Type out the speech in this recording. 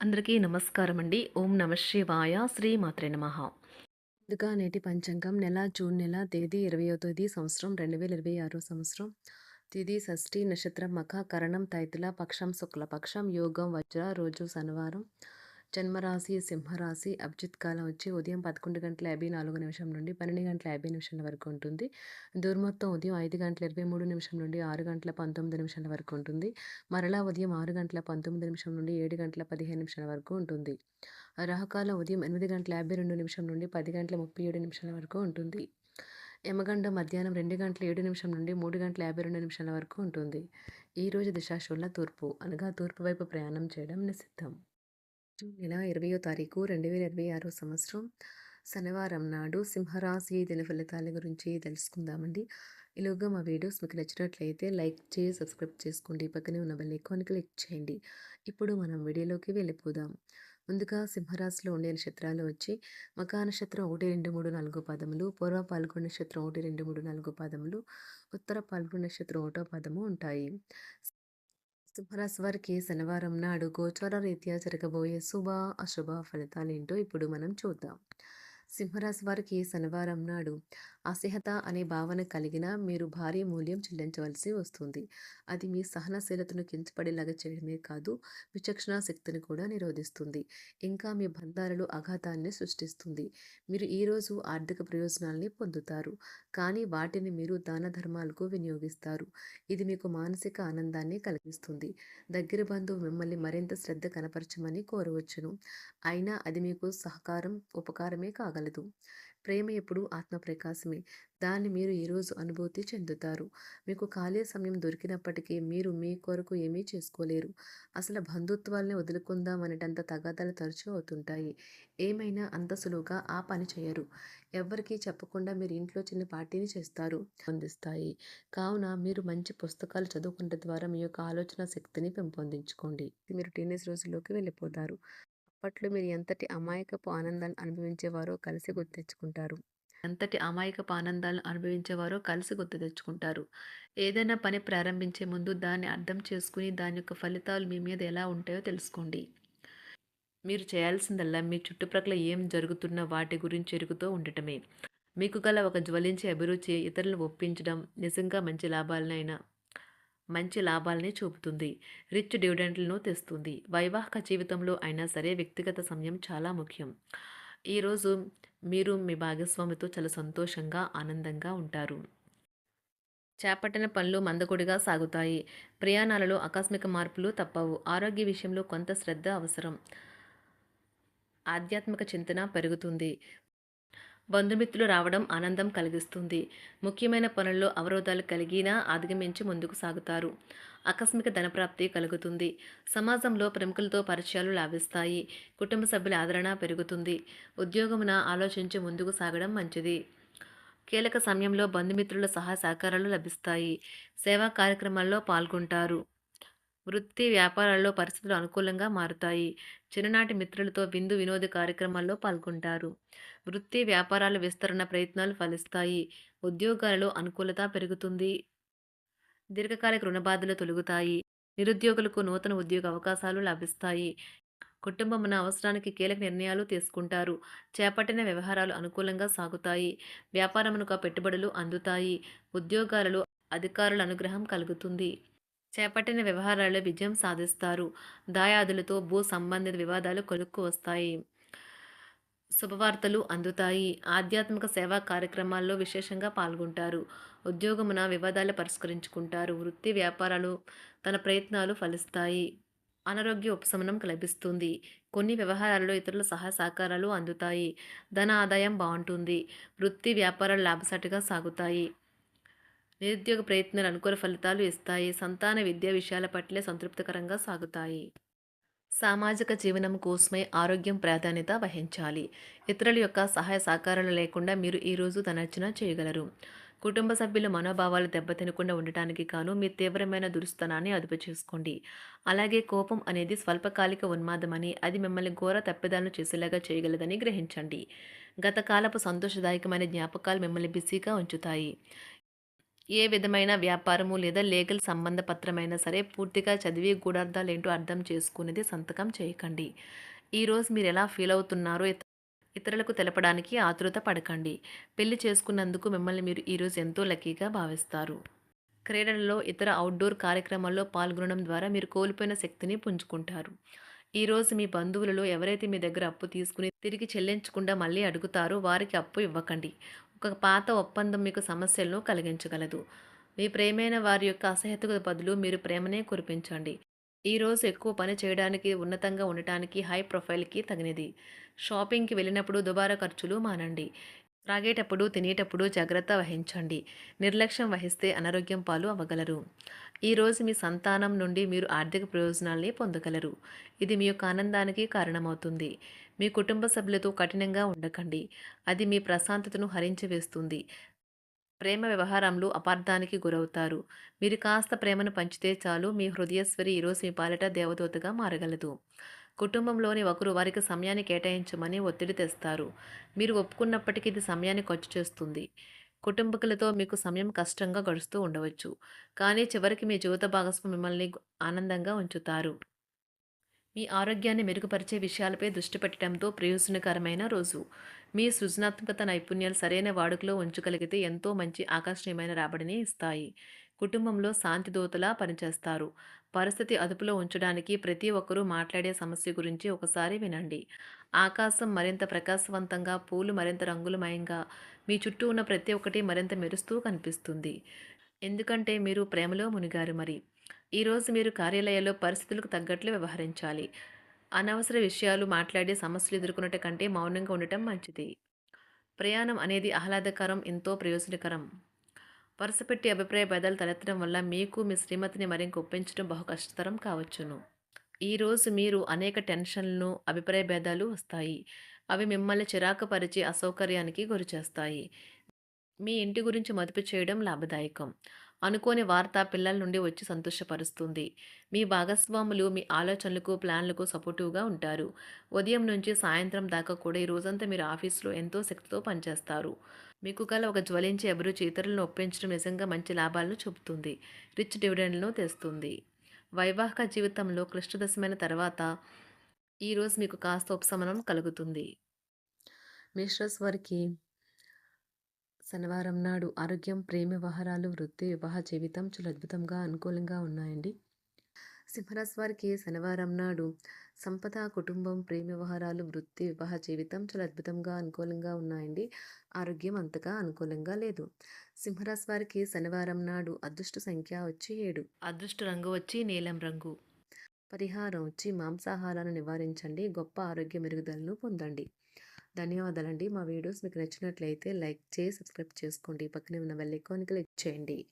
అందరికీ నమస్కారం అండి. ఓం నమ శివాయ. శ్రీమాత్రే నమః. ముందుగా నేటి పంచాంగం జూన్ నెల తేదీ 20వ తేదీ సంవత్సరం 2026 సంవత్సరం. తిథి షష్ఠి, నక్షత్రం మఖ, కరణం తైతుల, పక్షం శుక్లపక్షం, యోగం వజ్ర, రోజు శనివారం. జన్మరాశి సింహరాశి. అభిజిత్ కాలం వచ్చి ఉదయం 11:54 నుండి 12:50 వరకు ఉంటుంది. దుర్ముహూర్తం ఉదయం 5:23 నుండి 6:19 వరకు ఉంటుంది. మరలా ఉదయం 6:19 నుండి 7:15 వరకు ఉంటుంది. రాహుకాలం ఉదయం 8:52 నుండి 10:37 వరకు ఉంటుంది. యమగండం మధ్యాహ్నం 2:07 నుండి 3:52 వరకు ఉంటుంది. ఈరోజు దిశాశూల తూర్పు అనగా తూర్పు వైపు ప్రయాణం చేయడం నిషిద్ధం. జూన్ నెల 20వ తారీఖు 2026 సంవత్సరం శనివారం నాడు సింహరాశి దిన ఫలితాల గురించి తెలుసుకుందామండి. ఈలోగా మా వీడియోస్ మీకు నచ్చినట్లయితే లైక్ చేసి సబ్స్క్రైబ్ చేసుకోండి. పక్కనే ఉన్న బెల్ ఐకాన్ క్లిక్ చేయండి. ఇప్పుడు మనం వీడియోలోకి వెళ్ళిపోదాం. ముందుగా సింహరాశిలో ఉండే నక్షత్రాలు వచ్చి మఖా నక్షత్రం 1, 2, 3, 4 పాదములు, పూర్వ పాల్గొన నక్షత్రం 1, 2, 3, 4 పాదములు, ఉత్తర పాల్గొన నక్షత్రం 1వ పాదము ఉంటాయి. సింహరాశి వారికి శనివారం నాడు గోచార రీత్యా జరగబోయే శుభ అశుభ ఫలితాలేంటో ఇప్పుడు మనం చూద్దాం. సింహరాశి వారికి శనివారం నాడు అసహ్యత అనే భావన కలిగిన మీరు భారీ మూల్యం చెల్లించవలసి వస్తుంది. అది మీ సహనశీలతను కించపడేలాగా చేయడమే కాదు, విచక్షణ శక్తిని కూడా నిరోధిస్తుంది. ఇంకా మీ బంధాలలో అఘాతాన్ని సృష్టిస్తుంది. మీరు ఈరోజు ఆర్థిక ప్రయోజనాల్ని పొందుతారు, కానీ వాటిని మీరు దాన ధర్మాలకు వినియోగిస్తారు. ఇది మీకు మానసిక ఆనందాన్ని కలిగిస్తుంది. దగ్గర బంధువు మిమ్మల్ని మరింత శ్రద్ధ కనపరచమని కోరవచ్చును, అయినా అది మీకు ఉపకారమే కాగలదు. ప్రేమ ఎప్పుడు ఆత్మప్రకాశమే. దాన్ని మీరు ఈరోజు అనుభూతి చెందుతారు. మీకు ఖాళీ సమయం దొరికినప్పటికీ మీరు మీ కొరకు ఏమీ చేసుకోలేరు. అసలు బంధుత్వాల్ని వదులుకుందాం అనేటంత తగాదాలు తరచూ అవుతుంటాయి. ఏమైనా అంత సులువుగా ఆ పని చేయరు. ఎవ్వరికీ చెప్పకుండా మీరు ఇంట్లో చిన్న పార్టీని చేస్తారు, అందిస్తాయి. కావున మీరు మంచి పుస్తకాలు చదువుకున్న ద్వారా మీ యొక్క ఆలోచన శక్తిని పెంపొందించుకోండి. మీరు టీనేజ్ రోజుల్లోకి వెళ్ళిపోతారు. అప్పట్లో మీరు ఎంతటి అమాయకపు ఆనందాన్ని అనుభవించేవారో కలిసి గుర్తు తెచ్చుకుంటారు. ఏదైనా పని ప్రారంభించే ముందు దాన్ని అర్థం చేసుకుని దాని యొక్క ఫలితాలు మీ మీద ఎలా ఉంటాయో తెలుసుకోండి. మీరు చేయాల్సిందల్లా మీ చుట్టుప్రక్కల ఏం జరుగుతున్న వాటి గురించి ఎరుగుతూ ఉండటమే. మీకు గల ఒక జ్వలించే అభిరుచి ఇతరులను ఒప్పించడం నిజంగా మంచి లాభాలని చూపుతుంది. రిచ్ డివిడెండ్లను తెస్తుంది. వైవాహిక జీవితంలో అయినా సరే వ్యక్తిగత సమయం చాలా ముఖ్యం. ఈరోజు మీరు మీ భాగస్వామితో చాలా సంతోషంగా ఆనందంగా ఉంటారు. చేపట్టిన పనులు మందకొడిగా సాగుతాయి. ప్రయాణాలలో ఆకస్మిక మార్పులు తప్పవు. ఆరోగ్య విషయంలో కొంత శ్రద్ధ అవసరం. ఆధ్యాత్మిక చింతన పెరుగుతుంది. బంధుమిత్రులు రావడం ఆనందం కలిగిస్తుంది. ముఖ్యమైన పనుల్లో అవరోధాలు కలిగినా అధిగమించి ముందుకు సాగుతారు. ఆకస్మిక ధనప్రాప్తి కలుగుతుంది. సమాజంలో ప్రముఖులతో పరిచయాలు లాభిస్తాయి. కుటుంబ సభ్యుల ఆదరణ పెరుగుతుంది. ఉద్యోగమున ఆలోచించి ముందుకు సాగడం మంచిది. కీలక సమయంలో బంధుమిత్రుల సహాయ సహకారాలు లభిస్తాయి. సేవా కార్యక్రమాల్లో పాల్గొంటారు. వృత్తి వ్యాపారాల్లో పరిస్థితులు అనుకూలంగా మారుతాయి. చిన్ననాటి మిత్రులతో విందు వినోద కార్యక్రమాల్లో పాల్గొంటారు. వృత్తి వ్యాపారాల విస్తరణ ప్రయత్నాలు ఫలిస్తాయి. ఉద్యోగాలలో అనుకూలత పెరుగుతుంది. దీర్ఘకాలిక రుణ బాధలు తొలగుతాయి. నిరుద్యోగులకు నూతన ఉద్యోగ అవకాశాలు లభిస్తాయి. కుటుంబమున అవసరానికి కీలక నిర్ణయాలు తీసుకుంటారు. చేపట్టిన వ్యవహారాలు అనుకూలంగా సాగుతాయి. వ్యాపారమునకు పెట్టుబడులు అందుతాయి. ఉద్యోగాలలో అధికారుల అనుగ్రహం కలుగుతుంది. చేపట్టిన వ్యవహారాల్లో విజయం సాధిస్తారు. దాయాదులతో భూ సంబంధిత వివాదాలు కొలుక్కు వస్తాయి. శుభవార్తలు అందుతాయి. ఆధ్యాత్మిక సేవా కార్యక్రమాల్లో విశేషంగా పాల్గొంటారు. ఉద్యోగమున వివాదాలు పరిష్కరించుకుంటారు. వృత్తి వ్యాపారాలు తన ప్రయత్నాలు ఫలిస్తాయి. అనారోగ్య ఉపశమనం లభిస్తుంది. కొన్ని వ్యవహారాల్లో ఇతరుల సహాయ సహకారాలు అందుతాయి. ధన ఆదాయం బాగుంటుంది. వృత్తి వ్యాపారాలు లాభసాటిగా సాగుతాయి. నిరుద్యోగ ప్రయత్నాలు అనుకూల ఫలితాలు ఇస్తాయి. సంతాన విద్యా విషయాల పట్లే సంతృప్తికరంగా సాగుతాయి. సామాజిక జీవనం కోసమై ఆరోగ్యం ప్రాధాన్యత వహించాలి. ఇతరుల యొక్క సహాయ సహకారాలు లేకుండా మీరు ఈరోజు ధనార్జన చేయగలరు. కుటుంబ సభ్యుల మనోభావాలు దెబ్బతినకుండా ఉండటానికి గాను మీ తీవ్రమైన దురుస్తనాన్ని అదుపు చేసుకోండి. అలాగే కోపం అనేది స్వల్పకాలిక ఉన్మాదమని, అది మిమ్మల్ని ఘోర తప్పిదాలను చేసేలాగా చేయగలదని గ్రహించండి. గతకాలపు సంతోషదాయకమైన జ్ఞాపకాలు మిమ్మల్ని బిజీగా ఉంచుతాయి. ఏ విధమైన వ్యాపారము లేదా లీగల్ సంబంధ పత్రమైనా సరే పూర్తిగా చదివి గూఢార్థాలేంటో అర్థం చేసుకునేది సంతకం చేయకండి. ఈరోజు మీరెలా ఫీల్ అవుతున్నారో ఇతరులకు తెలపడానికి ఆతురత పడకండి. పెళ్లి చేసుకున్నందుకు మిమ్మల్ని మీరు ఈరోజు ఎంతో లక్కీగా భావిస్తారు. క్రీడలలో ఇతర అవుట్‌డోర్ కార్యక్రమాల్లో పాల్గొనడం ద్వారా మీరు కోల్పోయిన శక్తిని పుంజుకుంటారు. ఈరోజు మీ బంధువులలో ఎవరైతే మీ దగ్గర అప్పు తీసుకుని తిరిగి చెల్లించకుండా మళ్ళీ అడుగుతారో వారికి అప్పు ఇవ్వకండి. ఒక పాత ఒప్పందం మీకు సమస్యలను కలిగించగలదు. మీ ప్రియమైన వారి యొక్క అసహ్యతకు బదులు మీరు ప్రేమనే కురిపించండి. ఈరోజు ఎక్కువ పని చేయడానికి, ఉన్నతంగా ఉండటానికి, హై ప్రొఫైల్‌కి తగినది. షాపింగ్‌కి వెళ్ళినప్పుడు దుబారా ఖర్చులు మానండి. త్రాగేటప్పుడు, తినేటప్పుడు జాగ్రత్త వహించండి. నిర్లక్ష్యం వహిస్తే అనారోగ్యం పాలు అవ్వగలరు. ఈరోజు మీ సంతానం నుండి మీరు ఆర్థిక ప్రయోజనాల్ని పొందగలరు. ఇది మీ యొక్క ఆనందానికి కారణమవుతుంది. మీ కుటుంబ సభ్యులతో కఠినంగా ఉండకండి. అది మీ ప్రశాంతతను హరించి వేస్తుంది. ప్రేమ వ్యవహారంలో అపార్థానికి గురవుతారు. మీరు కాస్త ప్రేమను పంచితే చాలు మీ హృదయేశ్వరి ఈరోజు మీ పాలిట దేవదూతగా మారగలదు. కుటుంబంలోని ఒకరు వారికి సమయాన్ని కేటాయించమని ఒత్తిడి తెస్తారు. మీరు ఒప్పుకున్నప్పటికీ ఇది సమయాన్ని ఖర్చు చేస్తుంది. కుటుంబకులతో మీకు సమయం కష్టంగా గడుస్తూ ఉండవచ్చు. కానీ చివరికి మీ జీవిత భాగస్వామి మిమ్మల్ని ఆనందంగా ఉంచుతారు. మీ ఆరోగ్యాన్ని మెరుగుపరిచే విషయాలపై దృష్టి పెట్టడంతో ప్రయోజనకరమైన రోజు. మీ సృజనాత్మకత నైపుణ్యాలు సరైన వాడుకలో ఉంచగలిగితే ఎంతో మంచి ఆకర్షణీయమైన రాబడిని ఇస్తాయి. కుటుంబంలో శాంతి దూతలా పనిచేస్తారు. పరిస్థితి అదుపులో ఉంచడానికి ప్రతి ఒక్కరూ మాట్లాడే సమస్య గురించి ఒకసారి వినండి. ఆకాశం మరింత ప్రకాశవంతంగా, పూలు మరింత రంగులమయంగా, మీ చుట్టూ ఉన్న ప్రతి ఒక్కటి మరింత మెరుస్తూ కనిపిస్తుంది. ఎందుకంటే మీరు ప్రేమలో మునిగారు మరి. ఈరోజు మీరు కార్యాలయాల్లో పరిస్థితులకు తగ్గట్లు వ్యవహరించాలి. అనవసర విషయాలు మాట్లాడి సమస్యలు ఎదుర్కొనట కంటే మౌనంగా ఉండటం మంచిది. ప్రయాణం అనేది ఆహ్లాదకరం, ఎంతో ప్రయోజనకరం. వరుసపెట్టి అభిప్రాయ భేదాలు తలెత్తడం వల్ల మీకు మీ శ్రీమతిని మరింక ఒప్పించడం బహు కష్టతరం కావచ్చును. ఈరోజు మీరు అనేక టెన్షన్లను, అభిప్రాయ భేదాలు వస్తాయి. అవి మిమ్మల్ని చిరాకు పరిచి అసౌకర్యానికి గురిచేస్తాయి. మీ ఇంటి గురించి మదుపు చేయడం లాభదాయకం. అనుకోని వార్త పిల్లల నుండి వచ్చి సంతోషపరుస్తుంది. మీ భాగస్వాములు మీ ఆలోచనలకు, ప్లాన్లకు సపోర్టివ్‌గా ఉంటారు. ఉదయం నుంచి సాయంత్రం దాకా కూడా ఈ రోజంతా మీరు ఆఫీస్‌లో ఎంతో శక్తితో పనిచేస్తారు. మీకు గల ఒక జ్వలించే అభిరుచి ఇతరులను ఒప్పించడం నిజంగా మంచి లాభాలను చూపుతుంది. రిచ్ డివిడెండ్‌లను తెస్తుంది. వైవాహిక జీవితంలో క్లిష్టదశమైన తర్వాత ఈరోజు మీకు కాస్త ఉపశమనం కలుగుతుంది. మేషరాశి వారికి శనివారం నాడు ఆరోగ్యం, ప్రేమ వ్యవహారాలు, వృత్తి, వివాహ జీవితం చాలా అద్భుతంగా, అనుకూలంగా ఉన్నాయండి. సింహరాశి వారికి శనివారం నాడు సంపద, కుటుంబం, ప్రేమ వ్యవహారాలు, వృత్తి, వివాహ జీవితం చాలా అద్భుతంగా, అనుకూలంగా ఉన్నాయండి. ఆరోగ్యం అంతగా అనుకూలంగా లేదు. సింహరాశి వారికి శనివారం నాడు అదృష్ట సంఖ్య వచ్చి 7. అదృష్ట రంగు వచ్చి నీలం రంగు. పరిహారం వచ్చి మాంసాహారాలను నివారించండి. గొప్ప ఆరోగ్య మెరుగుదలను పొందండి. ధన్యవాదాలండి. మా వీడియోస్ మీకు నచ్చినట్లయితే లైక్ చేసి సబ్స్క్రైబ్ చేసుకోండి. పక్కనే ఉన్న బెల్ ఐకాన్ క్లిక్ చేయండి.